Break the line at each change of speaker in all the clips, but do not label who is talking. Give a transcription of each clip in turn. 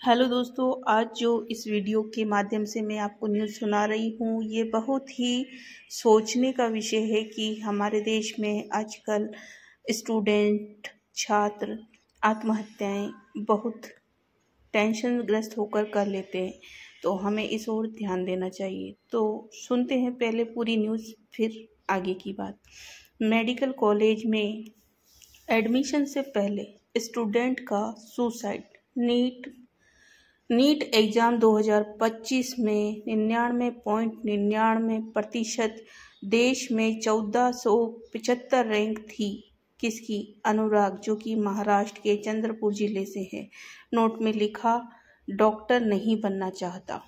Hello दोस्तों, आज जो इस वीडियो के माध्यम से मैं आपको न्यूज़ सुना रही हूँ, ये बहुत ही सोचने का विषय है कि हमारे देश में आजकल स्टूडेंट छात्र आत्महत्याएं बहुत टेंशनग्रस्त होकर कर लेते हैं। तो हमें इस ओर ध्यान देना चाहिए। तो सुनते हैं पहले पूरी न्यूज़, फिर आगे की बात। मेडिकल कॉलेज में एडमिशन से पहले स्टूडेंट का सुसाइड। नीट एग्जाम 2025 में 99.99% देश में 1475 रैंक थी। किसकी? अनुराग, जो कि महाराष्ट्र के चंद्रपुर जिले से है। नोट में लिखा, डॉक्टर नहीं बनना चाहता।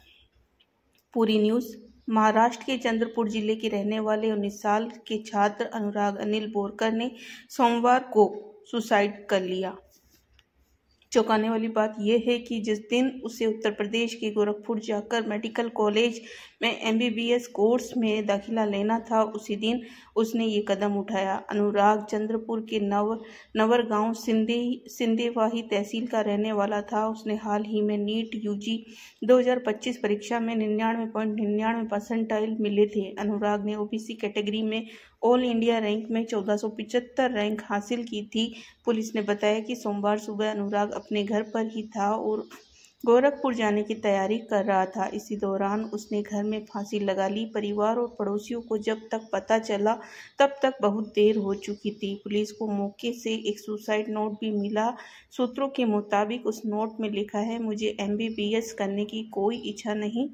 पूरी न्यूज़। महाराष्ट्र के चंद्रपुर जिले के रहने वाले 19 साल के छात्र अनुराग अनिल बोरकर ने सोमवार को सुसाइड कर लिया। चौंकाने वाली बात यह है कि जिस दिन उसे उत्तर प्रदेश के गोरखपुर जाकर मेडिकल कॉलेज में MBBS कोर्स में दाखिला लेना था, उसी दिन उसने ये कदम उठाया। अनुराग चंद्रपुर के नवरगांव सिंदेवाही तहसील का रहने वाला था। उसने हाल ही में नीट UG 2025 परीक्षा में 99.99 परसेंटाइल मिले थे। अनुराग ने OBC कैटेगरी में ऑल इंडिया रैंक में 1475 रैंक हासिल की थी। पुलिस ने बताया कि सोमवार सुबह अनुराग अपने घर पर ही था और गोरखपुर जाने की तैयारी कर रहा था। इसी दौरान उसने घर में फांसी लगा ली। परिवार और पड़ोसियों को जब तक पता चला तब तक बहुत देर हो चुकी थी। पुलिस को मौके से एक सुसाइड नोट भी मिला। सूत्रों के मुताबिक उस नोट में लिखा है, मुझे MBBS करने की कोई इच्छा नहीं।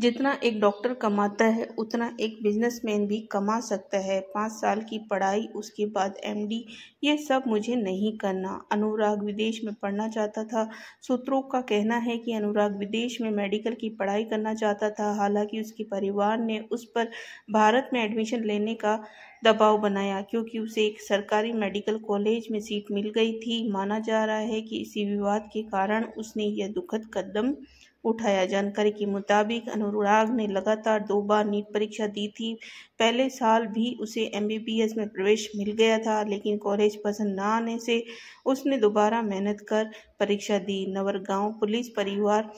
जितना एक डॉक्टर कमाता है उतना एक बिजनेसमैन भी कमा सकता है। 5 साल की पढ़ाई, उसके बाद MD, ये सब मुझे नहीं करना। अनुराग विदेश में पढ़ना चाहता था। सूत्रों का कहना है कि अनुराग विदेश में मेडिकल की पढ़ाई करना चाहता था। हालांकि उसके परिवार ने उस पर भारत में एडमिशन लेने का दबाव बनाया क्योंकि उसे एक सरकारी मेडिकल कॉलेज में सीट मिल गई थी। माना जा रहा है कि इसी विवाद के कारण उसने यह दुखद कदम उठाया। जानकारी के मुताबिक अनुराग ने लगातार 2 बार नीट परीक्षा दी थी। पहले साल भी उसे MBBS में प्रवेश मिल गया था, लेकिन कॉलेज पसंद न आने से उसने दोबारा मेहनत कर परीक्षा दी। नवरगांव पुलिस परिवार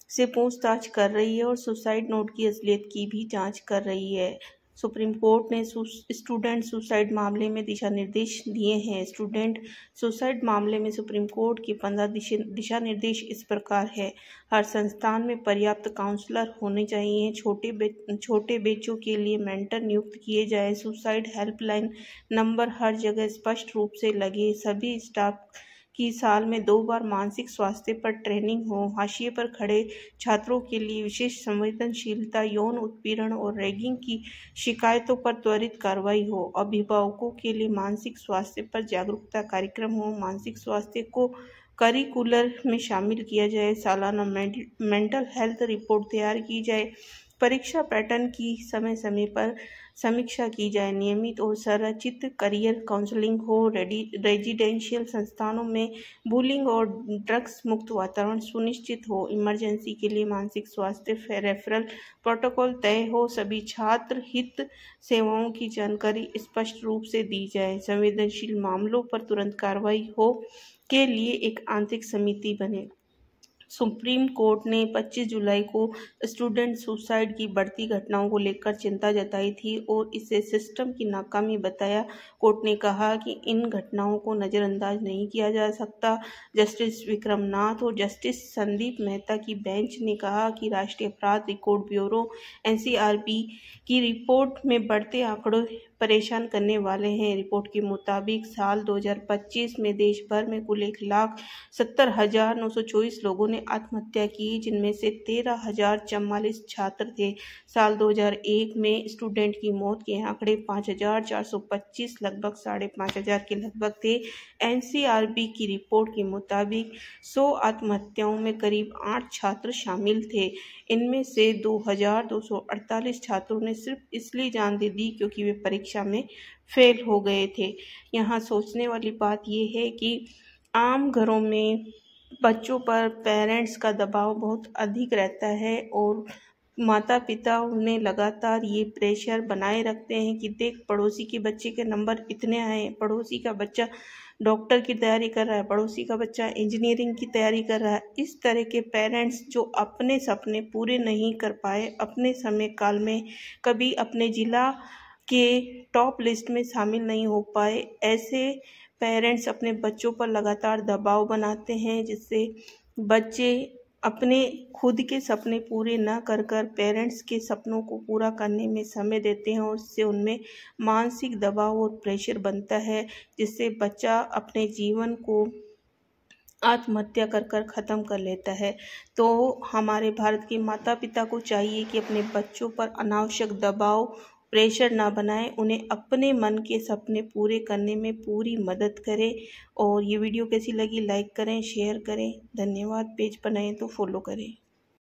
से पूछताछ कर रही है और सुसाइड नोट की असलियत की भी जांच कर रही है। सुप्रीम कोर्ट ने स्टूडेंट सुसाइड मामले में दिशा निर्देश दिए हैं। स्टूडेंट सुसाइड मामले में सुप्रीम कोर्ट के 15 दिशा निर्देश इस प्रकार है। हर संस्थान में पर्याप्त काउंसलर होने चाहिए। छोटे बच्चों के लिए मेंटर नियुक्त किए जाए। सुसाइड हेल्पलाइन नंबर हर जगह स्पष्ट रूप से लगे। सभी स्टाफ की साल में 2 बार मानसिक स्वास्थ्य पर ट्रेनिंग हो। हाशिए पर खड़े छात्रों के लिए विशेष संवेदनशीलता, यौन उत्पीड़न और रैगिंग की शिकायतों पर त्वरित कार्रवाई हो। अभिभावकों के लिए मानसिक स्वास्थ्य पर जागरूकता कार्यक्रम हो। मानसिक स्वास्थ्य को करिकुलर में शामिल किया जाए। सालाना मेंटल हेल्थ रिपोर्ट तैयार की जाए। परीक्षा पैटर्न की समय समय पर समीक्षा की जाए। नियमित और संरचित करियर काउंसलिंग हो। रेजिडेंशियल संस्थानों में बुलिंग और ड्रग्स मुक्त वातावरण सुनिश्चित हो। इमरजेंसी के लिए मानसिक स्वास्थ्य रेफरल प्रोटोकॉल तय हो। सभी छात्र हित सेवाओं की जानकारी स्पष्ट रूप से दी जाए। संवेदनशील मामलों पर तुरंत कार्रवाई हो के लिए एक आंतरिक समिति बने। सुप्रीम कोर्ट ने 25 जुलाई को स्टूडेंट सुसाइड की बढ़ती घटनाओं को लेकर चिंता जताई थी और इसे सिस्टम की नाकामी बताया। कोर्ट ने कहा कि इन घटनाओं को नज़रअंदाज नहीं किया जा सकता। जस्टिस विक्रम नाथ और जस्टिस संदीप मेहता की बेंच ने कहा कि राष्ट्रीय अपराध रिकॉर्ड ब्यूरो NCRB की रिपोर्ट में बढ़ते आंकड़े परेशान करने वाले हैं। रिपोर्ट के मुताबिक साल 2025 में देश भर में कुल 1,70,924 लोगों ने आत्महत्या की, जिनमें से 13,044 छात्र थे। साल 2001 में स्टूडेंट की मौत के आंकड़े 5,425, लगभग 5,500 के लगभग थे। NCRB की रिपोर्ट के मुताबिक 100 आत्महत्याओं में करीब 8 छात्र शामिल थे। इनमें से 2,248 छात्रों ने सिर्फ इसलिए जान दे दी क्योंकि वे परीक्षा में फेल हो गए थे। यहाँ सोचने वाली बात यह है कि आम घरों में बच्चों पर पेरेंट्स का दबाव बहुत अधिक रहता है और माता पिता उन्हें लगातार ये प्रेशर बनाए रखते हैं कि देख, पड़ोसी के बच्चे के नंबर इतने आए, पड़ोसी का बच्चा डॉक्टर की तैयारी कर रहा है, पड़ोसी का बच्चा इंजीनियरिंग की तैयारी कर रहा है। इस तरह के पेरेंट्स जो अपने सपने पूरे नहीं कर पाए, अपने समय काल में कभी अपने ज़िला के टॉप लिस्ट में शामिल नहीं हो पाए, ऐसे पेरेंट्स अपने बच्चों पर लगातार दबाव बनाते हैं, जिससे बच्चे अपने खुद के सपने पूरे ना कर पेरेंट्स के सपनों को पूरा करने में समय देते हैं और इससे उनमें मानसिक दबाव और प्रेशर बनता है, जिससे बच्चा अपने जीवन को आत्महत्या कर ख़त्म कर लेता है। तो हमारे भारत के माता पिता को चाहिए कि अपने बच्चों पर अनावश्यक दबाव प्रेशर ना बनाएं, उन्हें अपने मन के सपने पूरे करने में पूरी मदद करें। और ये वीडियो कैसी लगी लाइक करें, शेयर करें। धन्यवाद। पेज पर नए तो फॉलो करें।